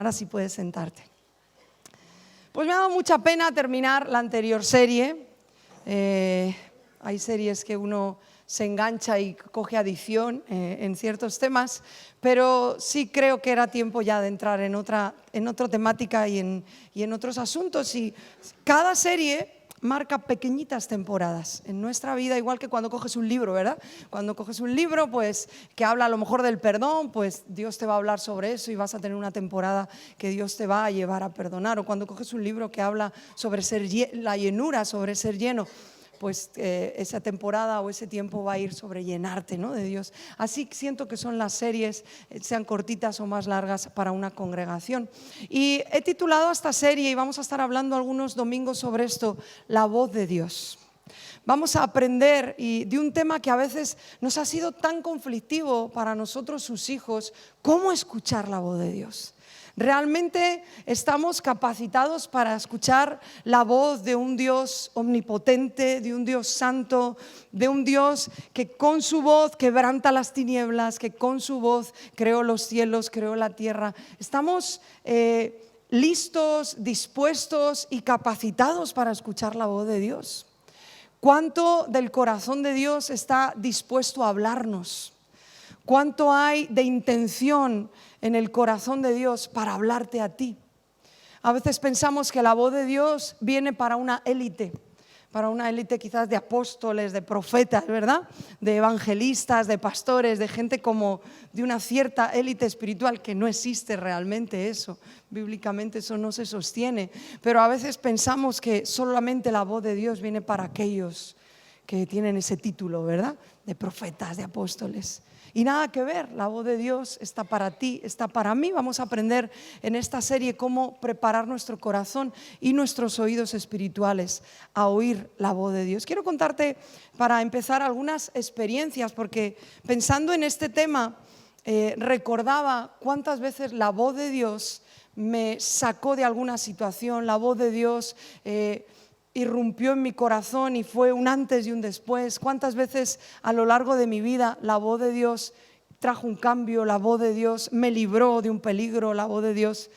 Ahora sí puedes sentarte. Pues me ha dado mucha pena terminar la anterior serie. Hay series que uno se engancha y coge adicción en ciertos temas, pero sí creo que era tiempo ya de entrar en otra temática y en otros asuntos. Y cada serie marca pequeñitas temporadas en nuestra vida, igual que cuando coges un libro, ¿verdad? Cuando coges un libro, pues que habla a lo mejor del perdón, pues Dios te va a hablar sobre eso y vas a tener una temporada que Dios te va a llevar a perdonar. O cuando coges un libro que habla sobre la llenura, sobre ser lleno, pues esa temporada o ese tiempo va a ir sobre llenarte, ¿no?, de Dios. Así siento que son las series, sean cortitas o más largas, para una congregación. Y he titulado a esta serie, y vamos a estar hablando algunos domingos sobre esto, La voz de Dios. Vamos a aprender de un tema que a veces nos ha sido tan conflictivo para nosotros, sus hijos: cómo escuchar la voz de Dios. ¿Realmente estamos capacitados para escuchar la voz de un Dios omnipotente, de un Dios santo, de un Dios que con su voz quebranta las tinieblas, que con su voz creó los cielos, creó la tierra? ¿Estamos listos, dispuestos y capacitados para escuchar la voz de Dios? ¿Cuánto del corazón de Dios está dispuesto a hablarnos? ¿Cuánto hay de intención en el corazón de Dios para hablarte a ti? A veces pensamos que la voz de Dios viene para una élite quizás de apóstoles, de profetas, ¿verdad?, de evangelistas, de pastores, de gente como de una cierta élite espiritual, que no existe realmente eso. Bíblicamente eso no se sostiene, pero a veces pensamos que solamente la voz de Dios viene para aquellos que tienen ese título, ¿verdad?, de profetas, de apóstoles. Y nada que ver, la voz de Dios está para ti, está para mí. Vamos a aprender en esta serie cómo preparar nuestro corazón y nuestros oídos espirituales a oír la voz de Dios. Quiero contarte, para empezar, algunas experiencias, porque pensando en este tema recordaba cuántas veces la voz de Dios me sacó de alguna situación. La voz de Dios irrumpió en mi corazón y fue un antes y un después. Cuántas veces a lo largo de mi vida la voz de Dios trajo un cambio, la voz de Dios me libró de un peligro, la voz de Dios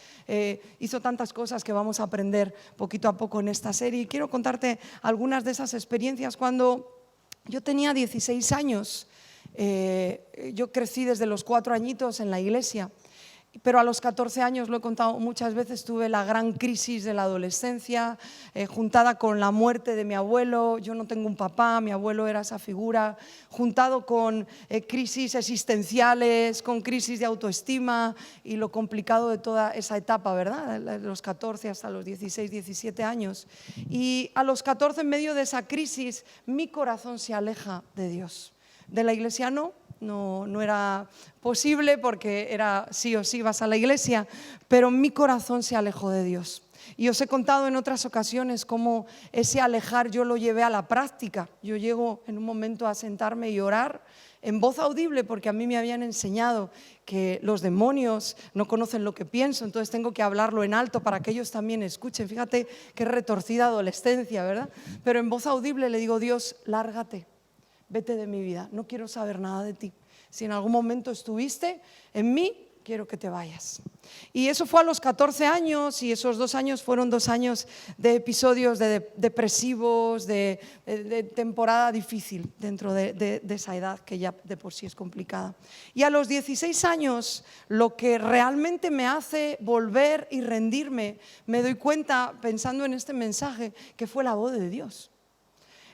hizo tantas cosas que vamos a aprender poquito a poco en esta serie. Y quiero contarte algunas de esas experiencias. Cuando yo tenía 16 años, yo crecí desde los 4 añitos en la iglesia. Pero a los 14 años, lo he contado muchas veces, tuve la gran crisis de la adolescencia, juntada con la muerte de mi abuelo. Yo no tengo un papá, mi abuelo era esa figura, juntado con crisis existenciales, con crisis de autoestima y lo complicado de toda esa etapa, ¿verdad?, de los 14 hasta los 16, 17 años. Y a los 14, en medio de esa crisis, mi corazón se aleja de Dios. De la iglesia no era posible, porque era sí o sí vas a la iglesia, pero mi corazón se alejó de Dios. Y os he contado en otras ocasiones cómo ese alejar yo lo llevé a la práctica. Yo llego en un momento a sentarme y orar en voz audible, porque a mí me habían enseñado que los demonios no conocen lo que pienso, entonces tengo que hablarlo en alto para que ellos también escuchen. Fíjate qué retorcida adolescencia, ¿verdad? Pero en voz audible le digo: Dios, lárgate, vete de mi vida, no quiero saber nada de ti. Si en algún momento estuviste en mí, quiero que te vayas. Y eso fue a los 14 años, y esos 2 años fueron 2 años de episodios depresivos, de temporada difícil dentro de esa edad que ya de por sí es complicada. Y a los 16 años, lo que realmente me hace volver y rendirme, me doy cuenta, pensando en este mensaje, que fue la voz de Dios.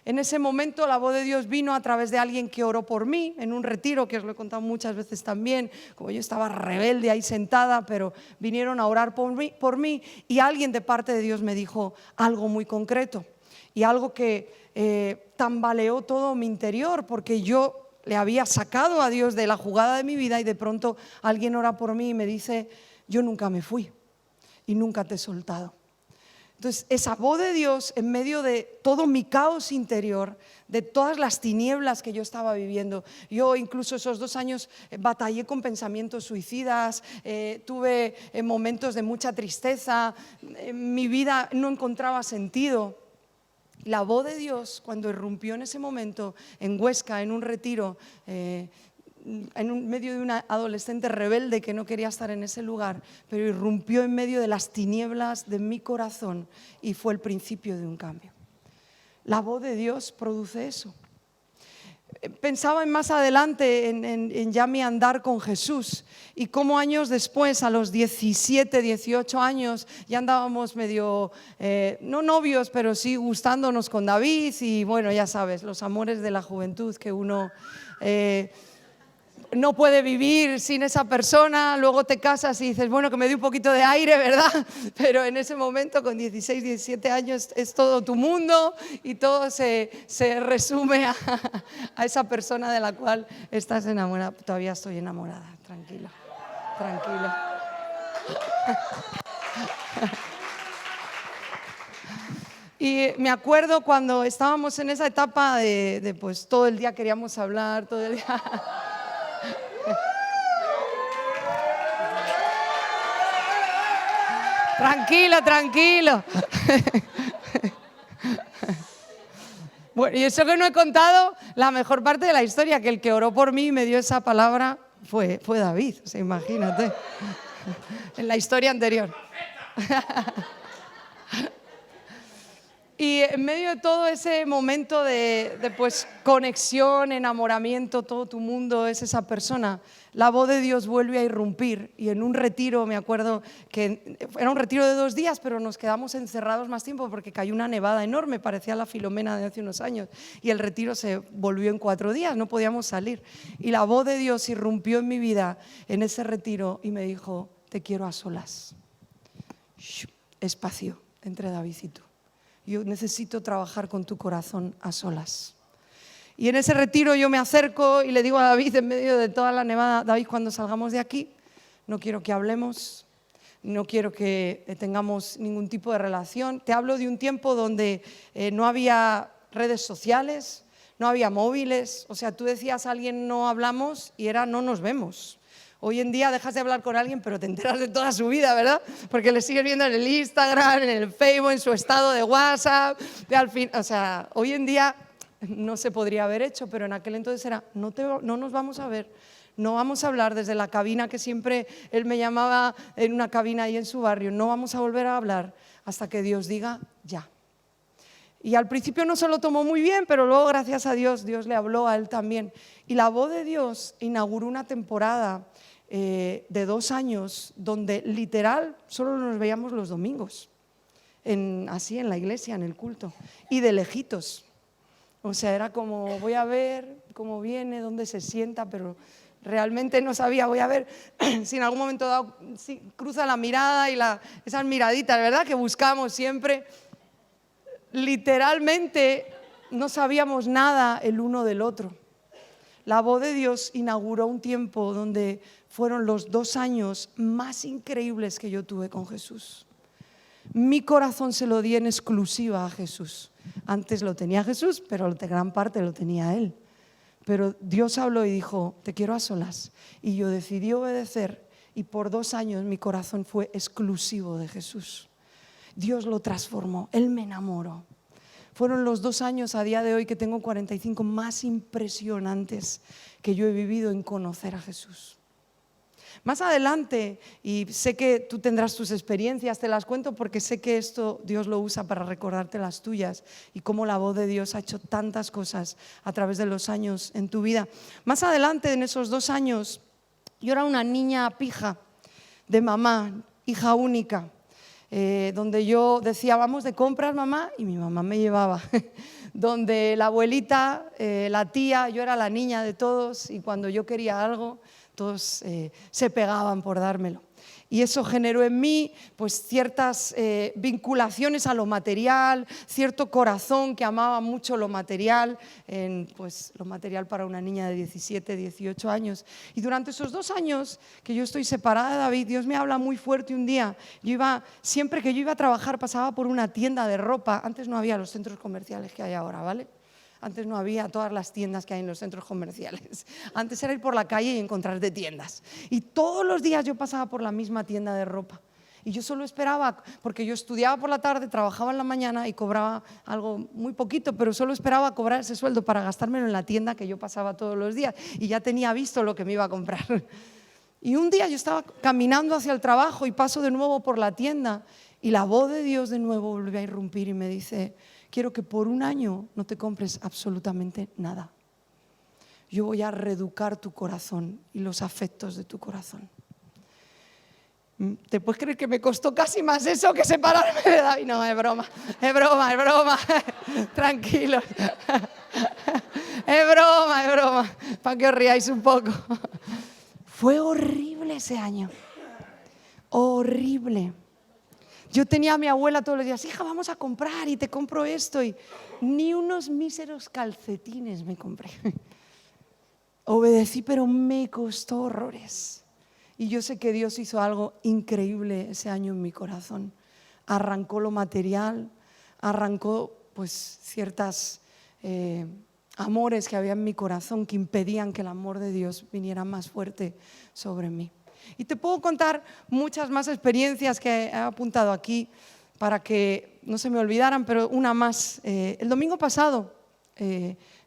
En ese momento la voz de Dios vino a través de alguien que oró por mí en un retiro, que os lo he contado muchas veces también. Como yo estaba rebelde ahí sentada, pero vinieron a orar por mí, y alguien de parte de Dios me dijo algo muy concreto y algo que tambaleó todo mi interior, porque yo le había sacado a Dios de la jugada de mi vida, y de pronto alguien ora por mí y me dice: yo nunca me fui y nunca te he soltado. Entonces, esa voz de Dios, en medio de todo mi caos interior, de todas las tinieblas que yo estaba viviendo, yo incluso esos 2 años batallé con pensamientos suicidas, tuve momentos de mucha tristeza, mi vida no encontraba sentido. La voz de Dios, cuando irrumpió en ese momento en Huesca, en un retiro, en medio de una adolescente rebelde que no quería estar en ese lugar, pero irrumpió en medio de las tinieblas de mi corazón y fue el principio de un cambio. La voz de Dios produce eso. Pensaba en más adelante en ya mi andar con Jesús y cómo años después, a los 17, 18 años, ya andábamos medio, no novios, pero sí gustándonos con David y bueno, ya sabes, los amores de la juventud que uno no puede vivir sin esa persona, luego te casas y dices, bueno, que me dé un poquito de aire, ¿verdad? Pero en ese momento, con 16, 17 años, es todo tu mundo y todo se resume a esa persona de la cual estás enamorada. Todavía estoy enamorada, tranquilo, tranquilo. Y me acuerdo cuando estábamos en esa etapa de pues todo el día queríamos hablar, todo el día... Tranquilo, tranquilo. Bueno, y eso que no he contado, la mejor parte de la historia, que el que oró por mí y me dio esa palabra fue David, o sea, imagínate, en la historia anterior. Y en medio de todo ese momento de pues, conexión, enamoramiento, todo tu mundo es esa persona, la voz de Dios vuelve a irrumpir. Y en un retiro, me acuerdo que era un retiro de 2 días, pero nos quedamos encerrados más tiempo porque cayó una nevada enorme, parecía la Filomena de hace unos años. Y el retiro se volvió en 4 días, no podíamos salir. Y la voz de Dios irrumpió en mi vida en ese retiro y me dijo, te quiero a solas. Espacio entre David y tú. Yo necesito trabajar con tu corazón a solas. Y en ese retiro yo me acerco y le digo a David en medio de toda la nevada, David, cuando salgamos de aquí, no quiero que hablemos, no quiero que tengamos ningún tipo de relación. Te hablo de un tiempo donde no había redes sociales, no había móviles. O sea, tú decías a alguien no hablamos y era no nos vemos. Hoy en día dejas de hablar con alguien, pero te enteras de toda su vida, ¿verdad? Porque le sigues viendo en el Instagram, en el Facebook, en su estado de WhatsApp. O sea, hoy en día no se podría haber hecho, pero en aquel entonces era, no nos vamos a ver, no vamos a hablar desde la cabina que siempre él me llamaba en una cabina ahí en su barrio, no vamos a volver a hablar hasta que Dios diga ya. Y al principio no se lo tomó muy bien, pero luego, gracias a Dios, Dios le habló a él también. Y la voz de Dios inauguró una temporada de 2 años donde literal solo nos veíamos los domingos, así en la iglesia, en el culto, y de lejitos. O sea, era como voy a ver cómo viene, dónde se sienta, pero realmente no sabía, voy a ver si en algún momento dado si cruza la mirada y esas miraditas, ¿verdad? Que buscamos siempre. Literalmente no sabíamos nada el uno del otro. La voz de Dios inauguró un tiempo donde fueron los 2 años más increíbles que yo tuve con Jesús. Mi corazón se lo di en exclusiva a Jesús. Antes lo tenía Jesús, pero de gran parte lo tenía Él. Pero Dios habló y dijo, te quiero a solas. Y yo decidí obedecer y por 2 años mi corazón fue exclusivo de Jesús. Dios lo transformó, Él me enamoró. Fueron los 2 años a día de hoy que tengo 45 más impresionantes que yo he vivido en conocer a Jesús. Más adelante, y sé que tú tendrás tus experiencias, te las cuento porque sé que esto Dios lo usa para recordarte las tuyas y cómo la voz de Dios ha hecho tantas cosas a través de los años en tu vida. Más adelante, en esos 2 años, yo era una niña pija de mamá, hija única. Donde yo decía, vamos de compras, mamá, y mi mamá me llevaba. Donde la abuelita, la tía, yo era la niña de todos y cuando yo quería algo, todos se pegaban por dármelo. Y eso generó en mí pues, ciertas vinculaciones a lo material, cierto corazón que amaba mucho lo material, pues, lo material para una niña de 17, 18 años. Y durante esos 2 años que yo estoy separada de David, Dios me habla muy fuerte un día. Siempre que yo iba a trabajar pasaba por una tienda de ropa. Antes no había los centros comerciales que hay ahora, ¿vale? Antes no había todas las tiendas que hay en los centros comerciales. Antes era ir por la calle y encontrarte tiendas. Y todos los días yo pasaba por la misma tienda de ropa. Y yo solo esperaba, porque yo estudiaba por la tarde, trabajaba en la mañana y cobraba algo muy poquito, pero solo esperaba cobrar ese sueldo para gastármelo en la tienda que yo pasaba todos los días y ya tenía visto lo que me iba a comprar. Y un día yo estaba caminando hacia el trabajo y paso de nuevo por la tienda y la voz de Dios de nuevo vuelve a irrumpir y me dice: quiero que por un año no te compres absolutamente nada. Yo voy a reeducar tu corazón y los afectos de tu corazón. ¿Te puedes creer que me costó casi más eso que separarme de David? No, es broma, es broma, es broma. Tranquilos. Es broma, es broma. Para que os riáis un poco. Fue horrible ese año. Horrible. Yo tenía a mi abuela todos los días: hija, vamos a comprar y te compro esto. Y ni unos míseros calcetines me compré. Obedecí, pero me costó horrores. Y yo sé que Dios hizo algo increíble ese año en mi corazón. Arrancó lo material, arrancó pues ciertas amores que había en mi corazón que impedían que el amor de Dios viniera más fuerte sobre mí. Y te puedo contar muchas más experiencias que he apuntado aquí para que no se me olvidaran, pero una más. El domingo pasado,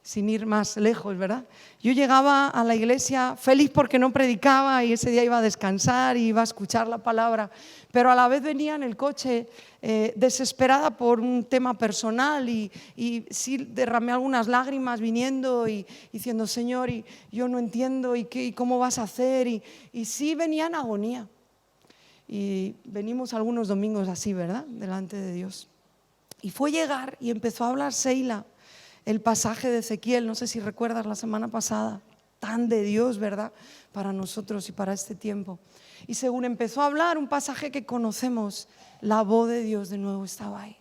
sin ir más lejos, ¿verdad? Yo llegaba a la iglesia feliz porque no predicaba y ese día iba a descansar y iba a escuchar la palabra, pero a la vez venía en el coche desesperada por un tema personal y sí derramé algunas lágrimas viniendo y diciendo: Señor, y yo no entiendo y cómo vas a hacer, y sí venía en agonía. Y venimos algunos domingos así, ¿verdad? Delante de Dios. Y fue llegar y empezó a hablar Seila el pasaje de Ezequiel, no sé si recuerdas la semana pasada, tan de Dios, ¿verdad?, para nosotros y para este tiempo. Y según empezó a hablar un pasaje que conocemos, la voz de Dios de nuevo estaba ahí.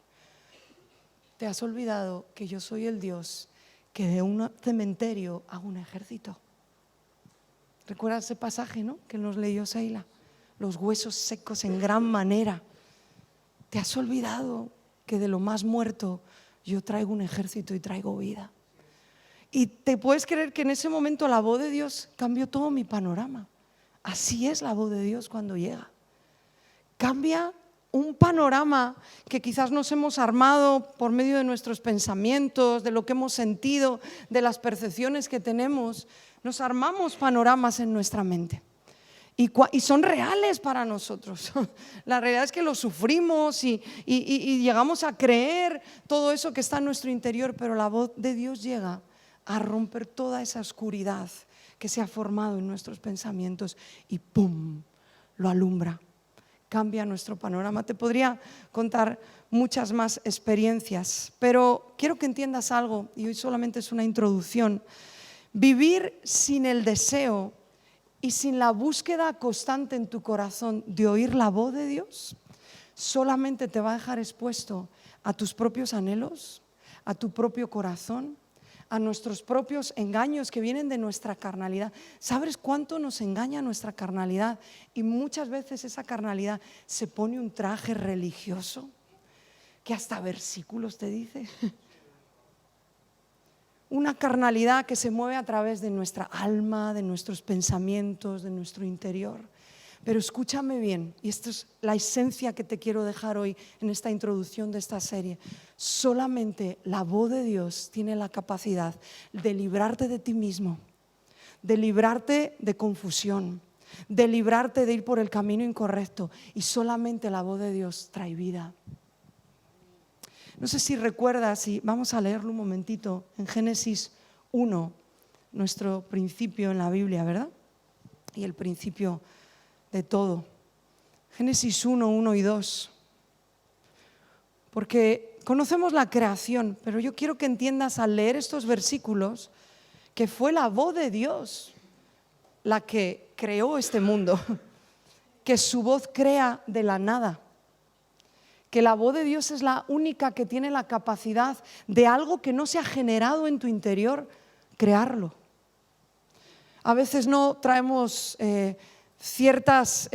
Te has olvidado que yo soy el Dios que de un cementerio hago un ejército. ¿Recuerdas ese pasaje, no?, que nos leyó Seila? Los huesos secos en gran manera. Te has olvidado que de lo más muerto yo traigo un ejército y traigo vida. Y te puedes creer que en ese momento la voz de Dios cambió todo mi panorama. Así es la voz de Dios cuando llega. Cambia un panorama que quizás nos hemos armado por medio de nuestros pensamientos, de lo que hemos sentido, de las percepciones que tenemos. Nos armamos panoramas en nuestra mente. Y son reales para nosotros. La realidad es que lo sufrimos y llegamos a creer todo eso que está en nuestro interior, pero la voz de Dios llega a romper toda esa oscuridad que se ha formado en nuestros pensamientos y ¡pum!, lo alumbra, cambia nuestro panorama. Te podría contar muchas más experiencias, pero quiero que entiendas algo, y hoy solamente es una introducción. Vivir sin el deseo y sin la búsqueda constante en tu corazón de oír la voz de Dios, solamente te va a dejar expuesto a tus propios anhelos, a tu propio corazón, a nuestros propios engaños que vienen de nuestra carnalidad. ¿Sabes cuánto nos engaña nuestra carnalidad? Y muchas veces esa carnalidad se pone un traje religioso que hasta versículos te dice. Una carnalidad que se mueve a través de nuestra alma, de nuestros pensamientos, de nuestro interior. Pero escúchame bien, y esta es la esencia que te quiero dejar hoy en esta introducción de esta serie. Solamente la voz de Dios tiene la capacidad de librarte de ti mismo, de librarte de confusión, de librarte de ir por el camino incorrecto. Y solamente la voz de Dios trae vida. No sé si recuerdas, y vamos a leerlo un momentito, en Génesis 1, nuestro principio en la Biblia, ¿verdad? Y el principio de todo. Génesis 1, 1 y 2. Porque conocemos la creación, pero yo quiero que entiendas al leer estos versículos que fue la voz de Dios la que creó este mundo, que su voz crea de la nada. Que la voz de Dios es la única que tiene la capacidad de algo que no se ha generado en tu interior, crearlo. A veces no traemos ciertos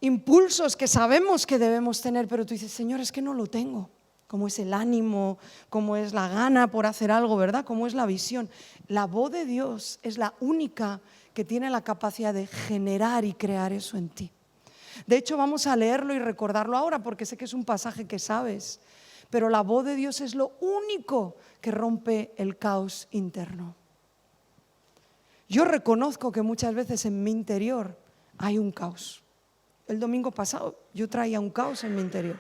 impulsos que sabemos que debemos tener, pero tú dices: Señor, es que no lo tengo. Como es el ánimo, como es la gana por hacer algo, ¿verdad? Como es la visión. La voz de Dios es la única que tiene la capacidad de generar y crear eso en ti. De hecho, vamos a leerlo y recordarlo ahora porque sé que es un pasaje que sabes. Pero la voz de Dios es lo único que rompe el caos interno. Yo reconozco que muchas veces en mi interior hay un caos. El domingo pasado yo traía un caos en mi interior.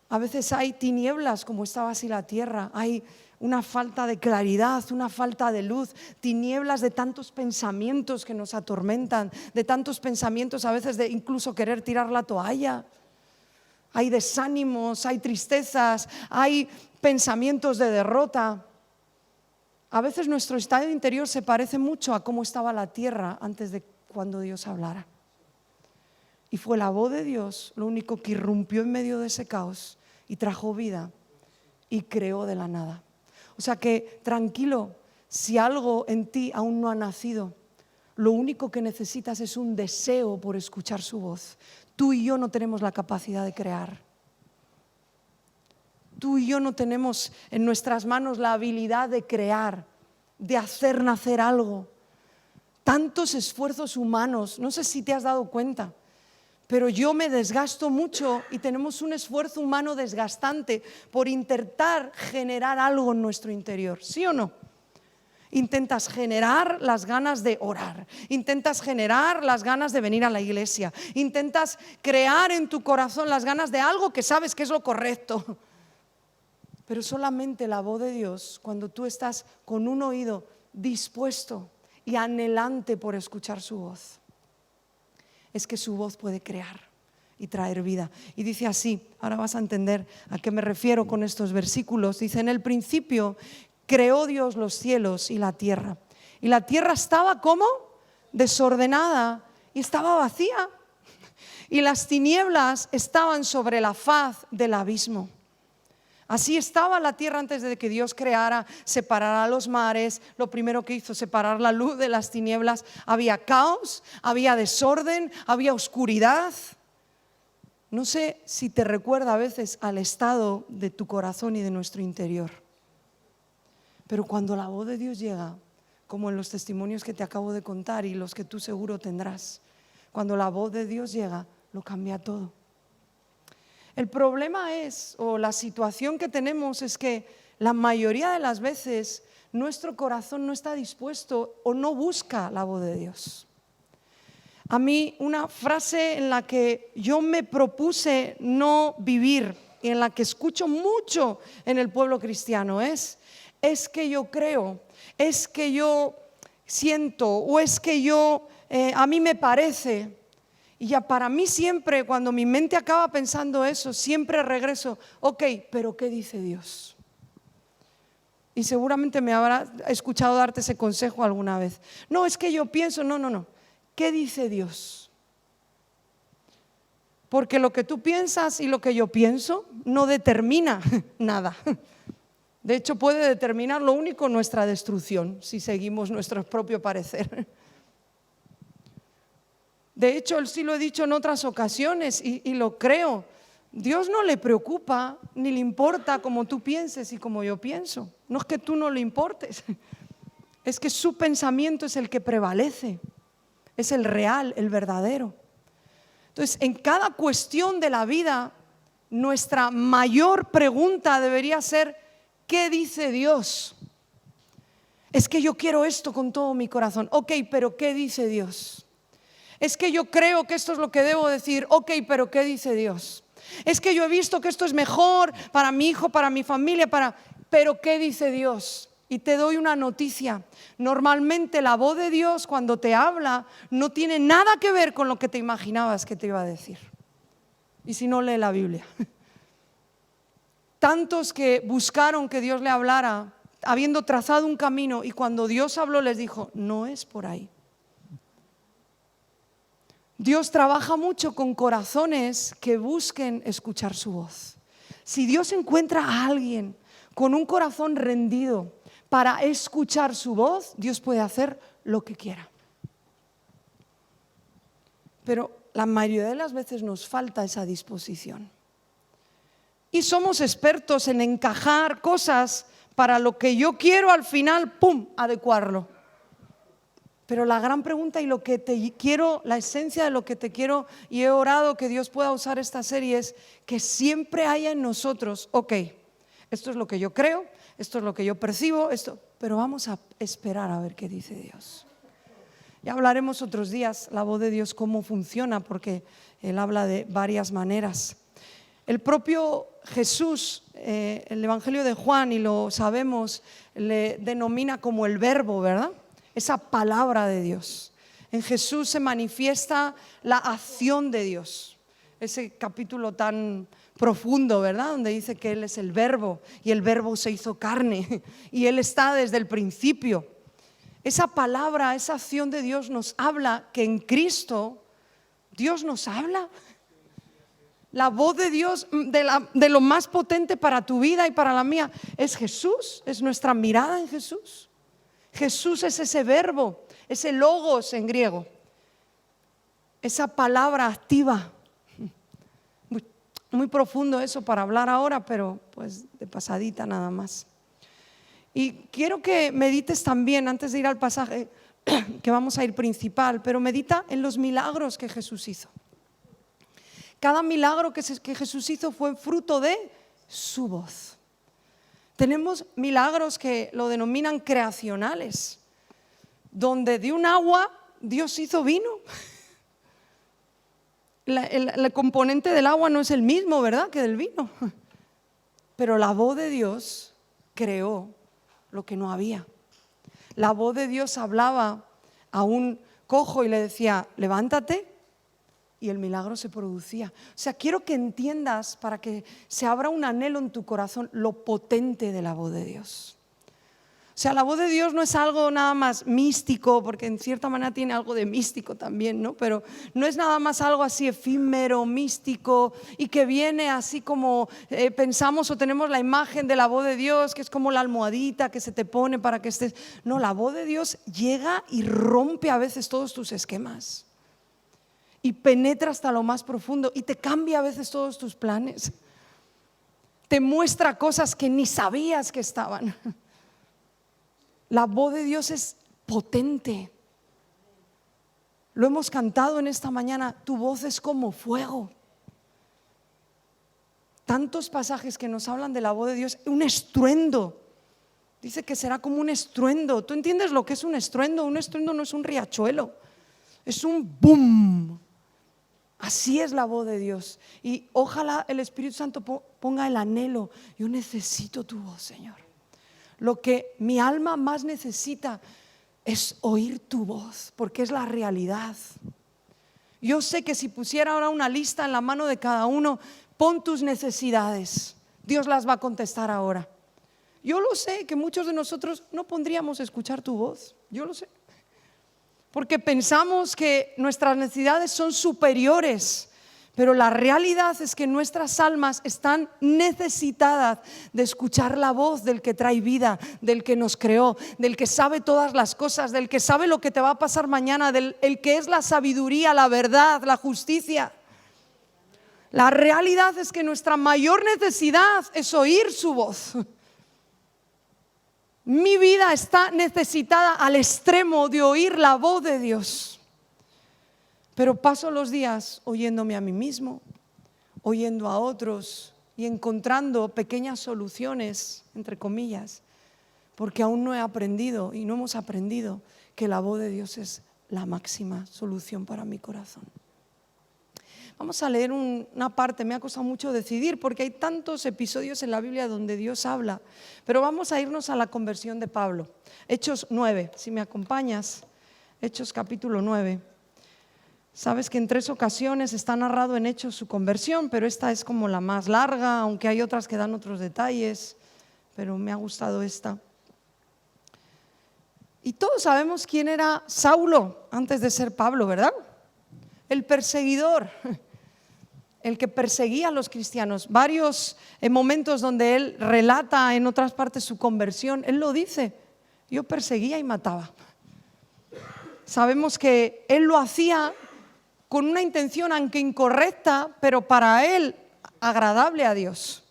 A veces hay tinieblas como estaba así la tierra, hay una falta de claridad, una falta de luz, tinieblas de tantos pensamientos que nos atormentan, de tantos pensamientos a veces de incluso querer tirar la toalla. Hay desánimos, hay tristezas, hay pensamientos de derrota. A veces nuestro estado interior se parece mucho a cómo estaba la tierra antes de cuando Dios hablara. Y fue la voz de Dios lo único que irrumpió en medio de ese caos y trajo vida y creó de la nada. O sea que tranquilo, si algo en ti aún no ha nacido, lo único que necesitas es un deseo por escuchar su voz. Tú y yo no tenemos la capacidad de crear. Tú y yo no tenemos en nuestras manos la habilidad de crear, de hacer nacer algo. Tantos esfuerzos humanos, no sé si te has dado cuenta, pero yo me desgasto mucho y tenemos un esfuerzo humano desgastante por intentar generar algo en nuestro interior, ¿sí o no? Intentas generar las ganas de orar, intentas generar las ganas de venir a la iglesia, intentas crear en tu corazón las ganas de algo que sabes que es lo correcto. Pero solamente la voz de Dios, cuando tú estás con un oído dispuesto y anhelante por escuchar su voz, es que su voz puede crear y traer vida. Y dice así, ahora vas a entender a qué me refiero con estos versículos. Dice, en el principio creó Dios los cielos y la tierra. Y la tierra estaba ¿cómo? Desordenada y estaba vacía. Y las tinieblas estaban sobre la faz del abismo. Así estaba la tierra antes de que Dios creara, separara los mares. Lo primero que hizo, separar la luz de las tinieblas. Había caos, había desorden, había oscuridad. No sé si te recuerda a veces al estado de tu corazón y de nuestro interior. Pero cuando la voz de Dios llega, como en los testimonios que te acabo de contar y los que tú seguro tendrás, cuando la voz de Dios llega, lo cambia todo. El problema es, o la situación que tenemos es que la mayoría de las veces nuestro corazón no está dispuesto o no busca la voz de Dios. A mí una frase en la que yo me propuse no vivir y en la que escucho mucho en el pueblo cristiano es que yo creo, es que yo siento o es que yo, a mí me parece. Y ya para mí siempre, cuando mi mente acaba pensando eso, siempre regreso, ok, pero ¿qué dice Dios? Y seguramente me habrá escuchado darte ese consejo alguna vez. No, es que yo pienso, no. ¿Qué dice Dios? Porque lo que tú piensas y lo que yo pienso no determina nada. De hecho, puede determinar lo único nuestra destrucción, si seguimos nuestro propio parecer. De hecho, sí lo he dicho en otras ocasiones y lo creo. Dios no le preocupa ni le importa como tú pienses y como yo pienso. No es que tú no le importes, es que su pensamiento es el que prevalece, es el real, el verdadero. Entonces, en cada cuestión de la vida, nuestra mayor pregunta debería ser, ¿qué dice Dios? Es que yo quiero esto con todo mi corazón. Ok, pero ¿qué dice Dios? Es que yo creo que esto es lo que debo decir. Ok, pero ¿qué dice Dios? Es que yo he visto que esto es mejor para mi hijo, para mi familia, pero ¿qué dice Dios? Y te doy una noticia. Normalmente la voz de Dios cuando te habla no tiene nada que ver con lo que te imaginabas que te iba a decir. Y si no, lee la Biblia. Tantos que buscaron que Dios le hablara, habiendo trazado un camino, y cuando Dios habló les dijo, no es por ahí. Dios trabaja mucho con corazones que busquen escuchar su voz. Si Dios encuentra a alguien con un corazón rendido para escuchar su voz, Dios puede hacer lo que quiera. Pero la mayoría de las veces nos falta esa disposición. Y somos expertos en encajar cosas para lo que yo quiero al final, ¡pum!, adecuarlo. Pero la gran pregunta y lo que te quiero, la esencia de lo que te quiero y he orado que Dios pueda usar esta serie es que siempre haya en nosotros, ok, esto es lo que yo creo, esto es lo que yo percibo, pero vamos a esperar a ver qué dice Dios. Ya hablaremos otros días la voz de Dios, cómo funciona, porque Él habla de varias maneras. El propio Jesús, el Evangelio de Juan, y lo sabemos, le denomina como el verbo, ¿verdad? Esa palabra de Dios. En Jesús se manifiesta la acción de Dios. Ese capítulo tan profundo, ¿verdad? Donde dice que Él es el verbo y el verbo se hizo carne y Él está desde el principio. Esa palabra, esa acción de Dios nos habla que en Cristo Dios nos habla. La voz de Dios, de lo más potente para tu vida y para la mía, es Jesús, es nuestra mirada en Jesús. Jesús es ese verbo, ese logos en griego, esa palabra activa. Muy profundo eso para hablar ahora, pero pues de pasadita nada más. Y quiero que medites también, antes de ir al pasaje que vamos a ir principal, pero medita en los milagros que Jesús hizo. Cada milagro que Jesús hizo fue fruto de su voz. Tenemos milagros que lo denominan creacionales, donde de un agua Dios hizo vino. El componente del agua no es el mismo, ¿verdad?, que del vino. Pero la voz de Dios creó lo que no había. La voz de Dios hablaba a un cojo y le decía, levántate, y el milagro se producía. O sea, quiero que entiendas, para que se abra un anhelo en tu corazón, lo potente de la voz de Dios. O sea, la voz de Dios no es algo nada más místico, porque en cierta manera tiene algo de místico también, ¿no? Pero no es nada más algo así efímero, místico, y que viene así como pensamos o tenemos la imagen de la voz de Dios, que es como la almohadita que se te pone para que estés. No, la voz de Dios llega y rompe a veces todos tus esquemas. Y penetra hasta lo más profundo y te cambia a veces todos tus planes. Te muestra cosas que ni sabías que estaban. La voz de Dios es potente. Lo hemos cantado en esta mañana, tu voz es como fuego. Tantos pasajes que nos hablan de la voz de Dios, un estruendo. Dice que será como un estruendo. ¿Tú entiendes lo que es un estruendo? Un estruendo no es un riachuelo, es un boom. Así es la voz de Dios. Y ojalá el Espíritu Santo ponga el anhelo. Yo necesito tu voz, Señor. Lo que mi alma más necesita es oír tu voz, porque es la realidad. Yo sé que si pusiera ahora una lista en la mano de cada uno, pon tus necesidades, Dios las va a contestar ahora. Yo lo sé, que muchos de nosotros no pondríamos a escuchar tu voz. Yo lo sé, porque pensamos que nuestras necesidades son superiores, pero la realidad es que nuestras almas están necesitadas de escuchar la voz del que trae vida, del que nos creó, del que sabe todas las cosas, del que sabe lo que te va a pasar mañana, del que es la sabiduría, la verdad, la justicia. La realidad es que nuestra mayor necesidad es oír su voz. Mi vida está necesitada al extremo de oír la voz de Dios. Pero paso los días oyéndome a mí mismo, oyendo a otros y encontrando pequeñas soluciones, entre comillas, porque aún no he aprendido y no hemos aprendido que la voz de Dios es la máxima solución para mi corazón. Vamos a leer una parte, me ha costado mucho decidir porque hay tantos episodios en la Biblia donde Dios habla, pero vamos a irnos a la conversión de Pablo. Hechos 9, si me acompañas, Hechos capítulo 9. Sabes que en 3 ocasiones está narrado en Hechos su conversión, pero esta es como la más larga, aunque hay otras que dan otros detalles, pero me ha gustado esta. Y todos sabemos quién era Saulo antes de ser Pablo, ¿verdad? El perseguidor, el que perseguía a los cristianos. Varios momentos donde él relata en otras partes su conversión, él lo dice, yo perseguía y mataba. Sabemos que él lo hacía con una intención aunque incorrecta, pero para él agradable a Dios.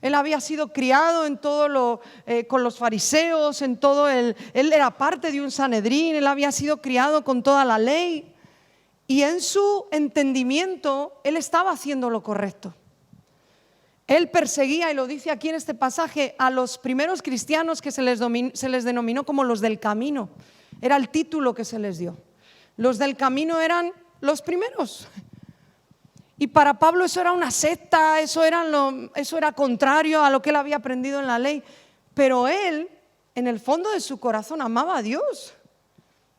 Él había sido criado en con los fariseos, él era parte de un Sanedrín, él había sido criado con toda la ley. Y en su entendimiento, él estaba haciendo lo correcto. Él perseguía, y lo dice aquí en este pasaje, a los primeros cristianos que se les denominó como los del camino. Era el título que se les dio. Los del camino eran los primeros. Y para Pablo eso era una secta, eso era contrario a lo que él había aprendido en la ley. Pero él, en el fondo de su corazón, amaba a Dios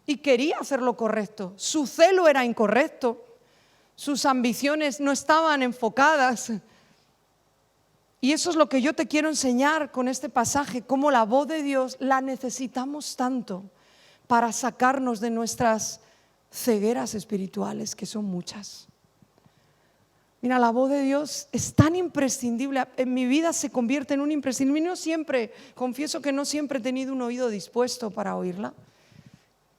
y quería hacer lo correcto. Su celo era incorrecto, sus ambiciones no estaban enfocadas. Y eso es lo que yo te quiero enseñar con este pasaje, cómo la voz de Dios la necesitamos tanto para sacarnos de nuestras cegueras espirituales, que son muchas. Mira, la voz de Dios es tan imprescindible, en mi vida se convierte en un imprescindible. Y no siempre, confieso que no siempre he tenido un oído dispuesto para oírla.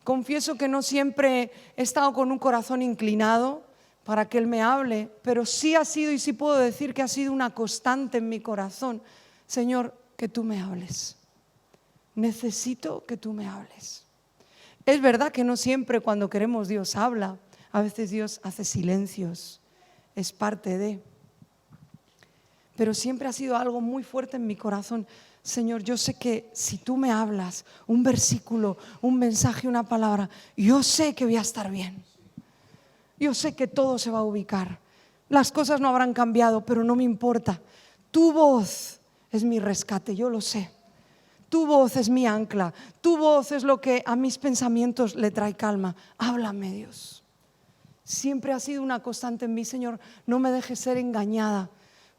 Confieso que no siempre he estado con un corazón inclinado para que Él me hable, pero sí ha sido, y sí puedo decir que ha sido una constante en mi corazón. Señor, que tú me hables. Necesito que tú me hables. Es verdad que no siempre cuando queremos Dios habla, a veces Dios hace silencios. Es parte de, pero siempre ha sido algo muy fuerte en mi corazón. Señor, yo sé que si tú me hablas un versículo, un mensaje, una palabra, yo sé que voy a estar bien. Yo sé que todo se va a ubicar. Las cosas no habrán cambiado, pero no me importa. Tu voz es mi rescate, yo lo sé. Tu voz es mi ancla. Tu voz es lo que a mis pensamientos le trae calma. Háblame, Dios. Siempre ha sido una constante en mí, Señor. No me dejes ser engañada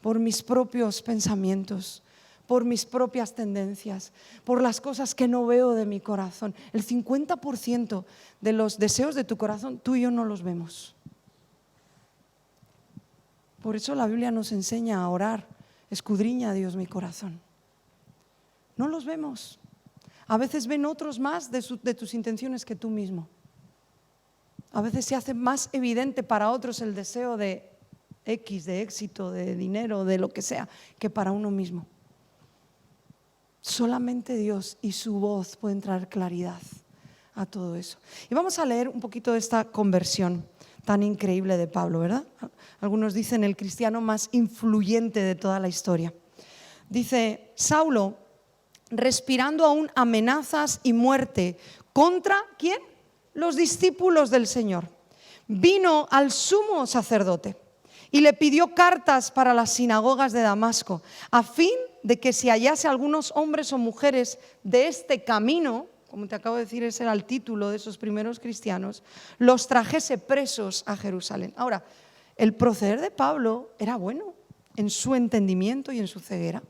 por mis propios pensamientos, por mis propias tendencias, por las cosas que no veo de mi corazón. El 50% de los deseos de tu corazón, tú y yo no los vemos. Por eso la Biblia nos enseña a orar. Escudriña, Dios, mi corazón. No los vemos. A veces ven otros más de tus intenciones que tú mismo. A veces se hace más evidente para otros el deseo de X, de éxito, de dinero, de lo que sea, que para uno mismo. Solamente Dios y su voz pueden traer claridad a todo eso. Y vamos a leer un poquito de esta conversión tan increíble de Pablo, ¿verdad? Algunos dicen el cristiano más influyente de toda la historia. Dice, Saulo, respirando aún amenazas y muerte contra, ¿quién? Los discípulos del Señor, vino al sumo sacerdote y le pidió cartas para las sinagogas de Damasco, a fin de que si hallase algunos hombres o mujeres de este camino, como te acabo de decir, ese era el título de esos primeros cristianos, los trajese presos a Jerusalén. Ahora, el proceder de Pablo era bueno en su entendimiento y en su ceguera.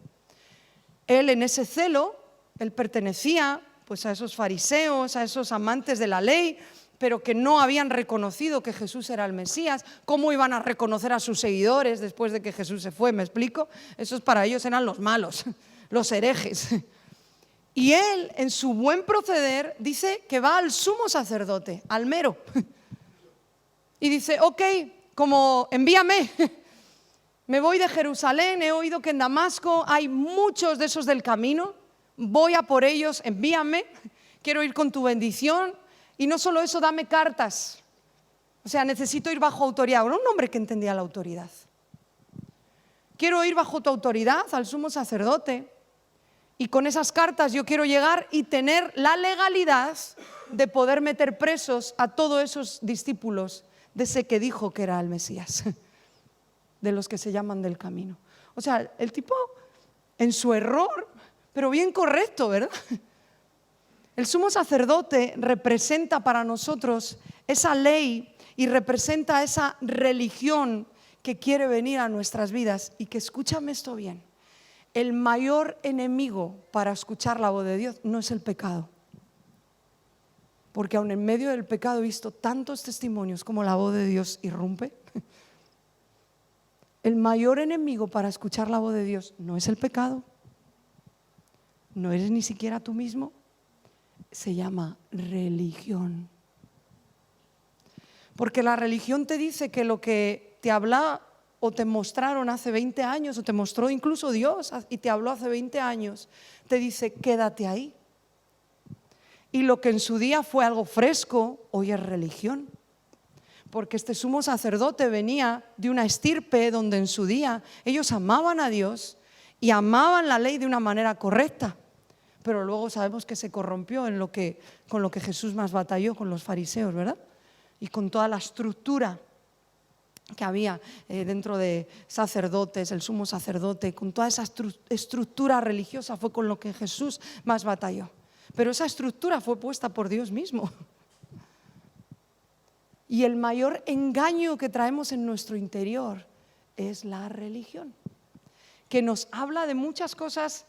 Él en ese celo, él pertenecía pues a esos fariseos, a esos amantes de la ley, pero que no habían reconocido que Jesús era el Mesías. ¿Cómo iban a reconocer a sus seguidores después de que Jesús se fue? ¿Me explico? Esos para ellos eran los malos, los herejes. Y él, en su buen proceder, dice que va al sumo sacerdote, al mero. Y dice, ok, como envíame. Me voy de Jerusalén, he oído que en Damasco hay muchos de esos del camino. Voy a por ellos, envíame, quiero ir con tu bendición. Y no solo eso, dame cartas. O sea, necesito ir bajo autoridad. Era un hombre que entendía la autoridad. Quiero ir bajo tu autoridad al sumo sacerdote. Y con esas cartas yo quiero llegar y tener la legalidad de poder meter presos a todos esos discípulos de ese que dijo que era el Mesías, de los que se llaman del camino. O sea, el tipo en su error, pero bien correcto, ¿verdad? El sumo sacerdote representa para nosotros esa ley y representa esa religión que quiere venir a nuestras vidas. Y que escúchame esto bien, el mayor enemigo para escuchar la voz de Dios no es el pecado. Porque aun en medio del pecado he visto tantos testimonios como la voz de Dios irrumpe. El mayor enemigo para escuchar la voz de Dios no es el pecado, no eres ni siquiera tú mismo, se llama religión. Porque la religión te dice que lo que te habla o te mostraron hace 20 años, o te mostró incluso Dios y te habló hace 20 años, te dice, quédate ahí. Y lo que en su día fue algo fresco, hoy es religión. Porque este sumo sacerdote venía de una estirpe donde en su día ellos amaban a Dios y amaban la ley de una manera correcta. Pero luego sabemos que se corrompió con lo que Jesús más batalló, con los fariseos, ¿verdad? Y con toda la estructura que había dentro de sacerdotes, el sumo sacerdote, con toda esa estructura religiosa fue con lo que Jesús más batalló. Pero esa estructura fue puesta por Dios mismo. Y el mayor engaño que traemos en nuestro interior es la religión, que nos habla de muchas cosas.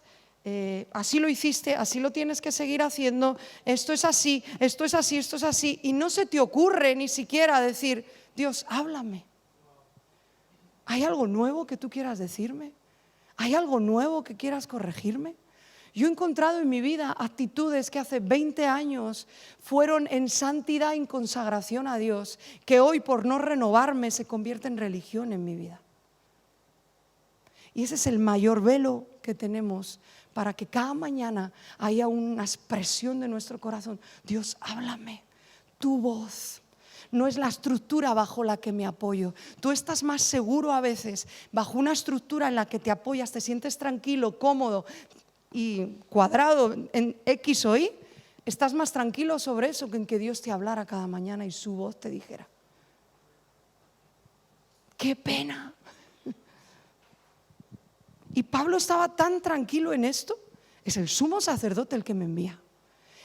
Así lo hiciste, así lo tienes que seguir haciendo, esto es así, esto es así, esto es así, y no se te ocurre ni siquiera decir, Dios, háblame. ¿Hay algo nuevo que tú quieras decirme? ¿Hay algo nuevo que quieras corregirme? Yo he encontrado en mi vida actitudes que hace 20 años fueron en santidad y en consagración a Dios, que hoy por no renovarme se convierte en religión en mi vida. Y ese es el mayor velo que tenemos para que cada mañana haya una expresión de nuestro corazón. Dios, háblame, tu voz. No es la estructura bajo la que me apoyo. Tú estás más seguro a veces bajo una estructura en la que te apoyas, te sientes tranquilo, cómodo y cuadrado en X o Y. Estás más tranquilo sobre eso que en que Dios te hablara cada mañana y su voz te dijera. ¡Qué pena! Y Pablo estaba tan tranquilo en esto. Es el sumo sacerdote el que me envía.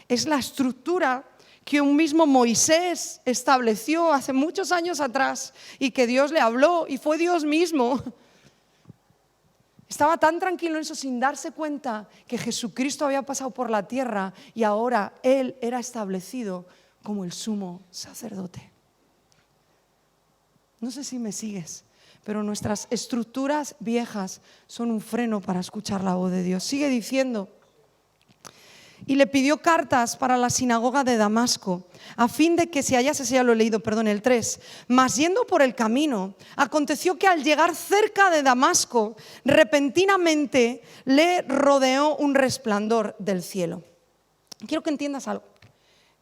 Es la estructura que un mismo Moisés estableció hace muchos años atrás y que Dios le habló y fue Dios mismo. Estaba tan tranquilo en eso sin darse cuenta que Jesucristo había pasado por la tierra y ahora Él era establecido como el sumo sacerdote. No sé si me sigues, pero nuestras estructuras viejas son un freno para escuchar la voz de Dios. Sigue diciendo, y le pidió cartas para la sinagoga de Damasco, a fin de que se hallase, ya lo he leído, perdón, el 3. Mas yendo por el camino, aconteció que al llegar cerca de Damasco, repentinamente le rodeó un resplandor del cielo. Quiero que entiendas algo.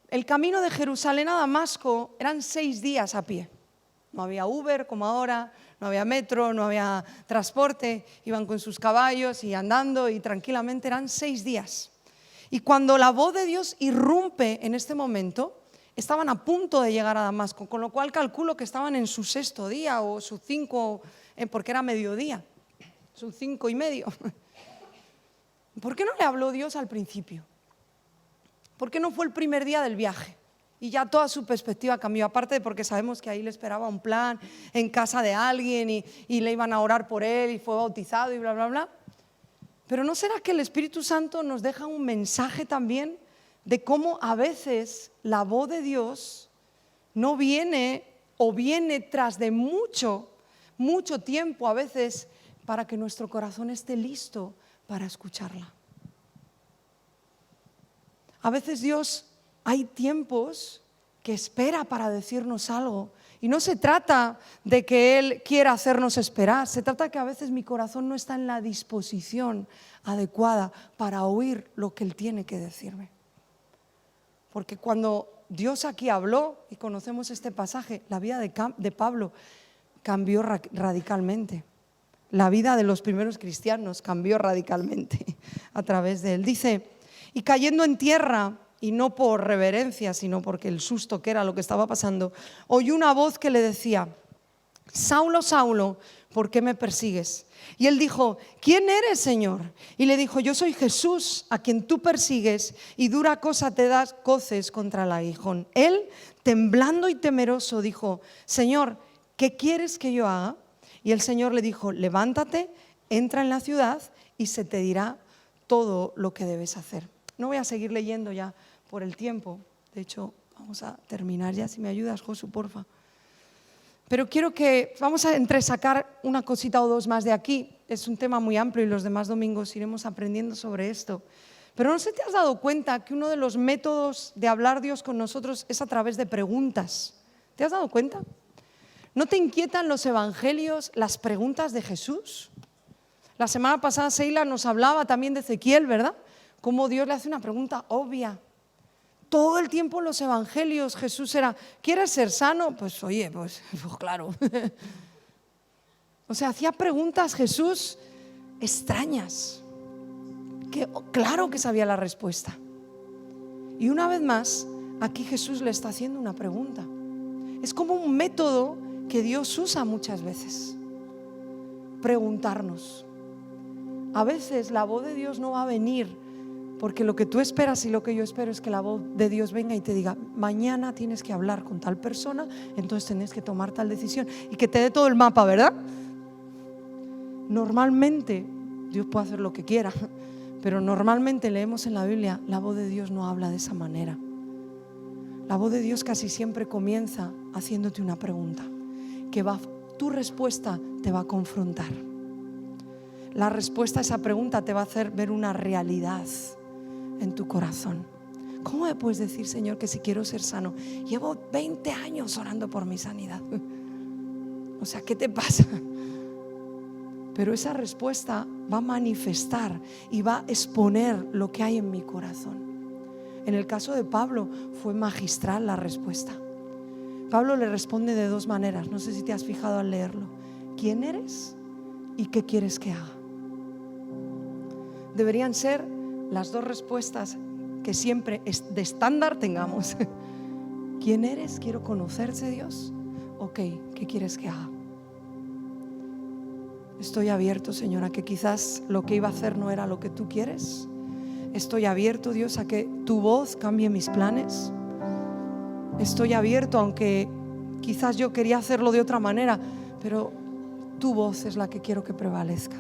El camino de Jerusalén a Damasco eran 6 días a pie. No había Uber como ahora, no había metro, no había transporte, iban con sus caballos y andando y tranquilamente, eran 6 días. Y cuando la voz de Dios irrumpe en este momento, estaban a punto de llegar a Damasco, con lo cual calculo que estaban en su 6.º día o su 5, porque era mediodía, su 5:30. ¿Por qué no le habló Dios al principio? ¿Por qué no fue el primer día del viaje? Y ya toda su perspectiva cambió, aparte de porque sabemos que ahí le esperaba un plan en casa de alguien y le iban a orar por él y fue bautizado y bla, bla, bla. Pero ¿no será que el Espíritu Santo nos deja un mensaje también de cómo a veces la voz de Dios no viene o viene tras de mucho tiempo a veces para que nuestro corazón esté listo para escucharla? A veces Dios, hay tiempos que espera para decirnos algo. Y no se trata de que Él quiera hacernos esperar, se trata que a veces mi corazón no está en la disposición adecuada para oír lo que Él tiene que decirme. Porque cuando Dios aquí habló, y conocemos este pasaje, la vida de Pablo cambió radicalmente. La vida de los primeros cristianos cambió radicalmente a través de él. Dice, y cayendo en tierra, y no por reverencia, sino porque el susto que era lo que estaba pasando, oyó una voz que le decía, Saulo, Saulo, ¿por qué me persigues? Y él dijo, ¿quién eres, Señor? Y le dijo, yo soy Jesús, a quien tú persigues, y dura cosa te das coces contra el aguijón. Él, temblando y temeroso, dijo, Señor, ¿qué quieres que yo haga? Y el Señor le dijo, levántate, entra en la ciudad y se te dirá todo lo que debes hacer. No voy a seguir leyendo ya por el tiempo. De hecho, vamos a terminar ya. Si me ayudas, Josu, porfa. Pero quiero que vamos a entresacar una cosita o dos más de aquí. Es un tema muy amplio y los demás domingos iremos aprendiendo sobre esto. Pero ¿no se te has dado cuenta que uno de los métodos de hablar Dios con nosotros es a través de preguntas? ¿Te has dado cuenta? ¿No te inquietan los evangelios, las preguntas de Jesús? La semana pasada Seila nos hablaba también de Ezequiel, ¿verdad? Cómo Dios le hace una pregunta obvia. Todo el tiempo en los evangelios Jesús era, ¿quieres ser sano? Pues oye, pues claro. O sea, hacía preguntas Jesús extrañas, que claro que sabía la respuesta. Y una vez más, aquí Jesús le está haciendo una pregunta. Es como un método que Dios usa muchas veces. Preguntarnos. A veces la voz de Dios no va a venir porque lo que tú esperas y lo que yo espero es que la voz de Dios venga y te diga, mañana tienes que hablar con tal persona, entonces tienes que tomar tal decisión y que te dé todo el mapa, ¿verdad? Normalmente Dios puede hacer lo que quiera, pero normalmente leemos en la Biblia, la voz de Dios no habla de esa manera. La voz de Dios casi siempre comienza haciéndote una pregunta, tu respuesta te va a confrontar. La respuesta a esa pregunta te va a hacer ver una realidad en tu corazón. ¿Cómo me puedes decir, Señor, que si quiero ser sano? Llevo 20 años orando por mi sanidad. O sea, ¿qué te pasa? Pero esa respuesta va a manifestar y va a exponer lo que hay en mi corazón. En el caso de Pablo fue magistral la respuesta. Pablo le responde de dos maneras, no sé si te has fijado al leerlo. ¿Quién eres y qué quieres que haga? Deberían ser las dos respuestas que siempre de estándar tengamos. ¿Quién eres? Quiero conocerte, Dios. Ok, ¿qué quieres que haga? Estoy abierto, Señor, a que quizás lo que iba a hacer no era lo que tú quieres. Estoy abierto, Dios, a que tu voz cambie mis planes. Estoy abierto, aunque quizás yo quería hacerlo de otra manera, pero tu voz es la que quiero que prevalezca.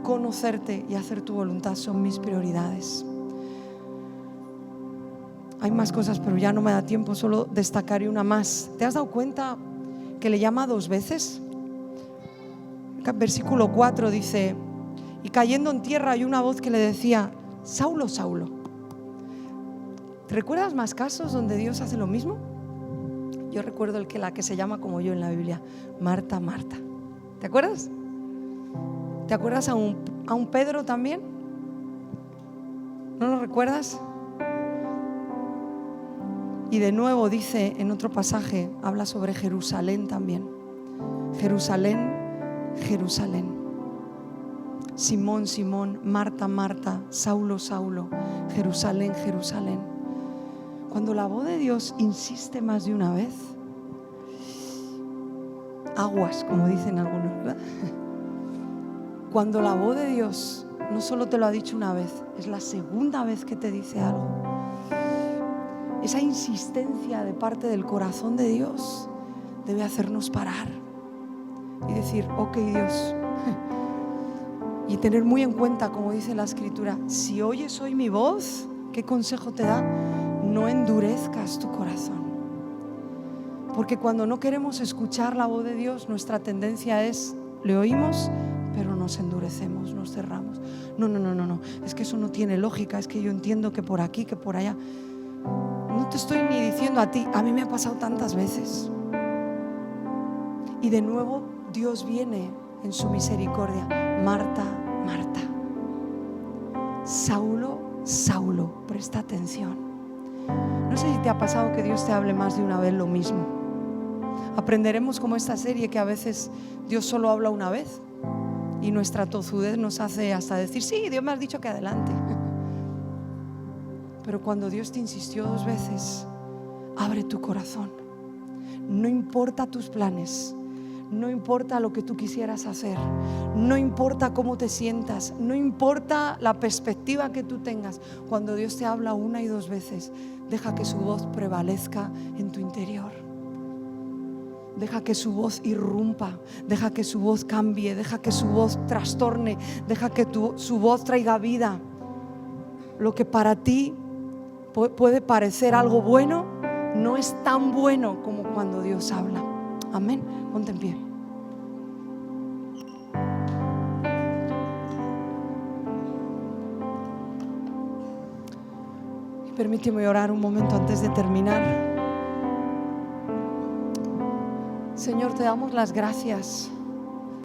Conocerte y hacer tu voluntad son mis prioridades. Hay más cosas, pero ya no me da tiempo, solo destacaré una más. ¿Te has dado cuenta que le llama 2 veces? Versículo 4 dice, y cayendo en tierra hay una voz que le decía, Saulo, Saulo. ¿Te recuerdas más casos donde Dios hace lo mismo? Yo recuerdo la que se llama como yo en la Biblia, Marta, Marta. ¿Te acuerdas? ¿Te acuerdas a un Pedro también? ¿No lo recuerdas? Y de nuevo dice en otro pasaje, habla sobre Jerusalén también. Jerusalén, Jerusalén. Simón, Simón, Marta, Marta, Saulo, Saulo, Jerusalén, Jerusalén. Cuando la voz de Dios insiste más de una vez, aguas, como dicen algunos, ¿verdad? Cuando la voz de Dios no solo te lo ha dicho una vez, es la segunda vez que te dice algo. Esa insistencia de parte del corazón de Dios debe hacernos parar y decir, ok, Dios, y tener muy en cuenta, como dice la Escritura, si oyes hoy mi voz, ¿qué consejo te da? No endurezcas tu corazón. Porque cuando no queremos escuchar la voz de Dios, nuestra tendencia es, le oímos, pero nos endurecemos, nos cerramos. No, es que eso no tiene lógica, es que yo entiendo que por aquí, que por allá. No te estoy ni diciendo a ti, a mí me ha pasado tantas veces. Y de nuevo Dios viene en su misericordia. Marta, Marta. Saulo, Saulo, presta atención. No sé si te ha pasado que Dios te hable más de una vez lo mismo. Aprenderemos como esta serie que a veces Dios solo habla una vez y nuestra tozudez nos hace hasta decir, sí, Dios me ha dicho que adelante. Pero cuando Dios te insistió 2 veces, abre tu corazón. No importa tus planes, no importa lo que tú quisieras hacer, no importa cómo te sientas, no importa la perspectiva que tú tengas. Cuando Dios te habla 1 y 2 veces, deja que su voz prevalezca en tu interior. Deja que su voz irrumpa, deja que su voz cambie, deja que su voz trastorne, deja que su voz traiga vida. Lo que para ti puede parecer algo bueno, no es tan bueno como cuando Dios habla. Amén. Ponte en pie. Permíteme orar un momento antes de terminar. Señor, te damos las gracias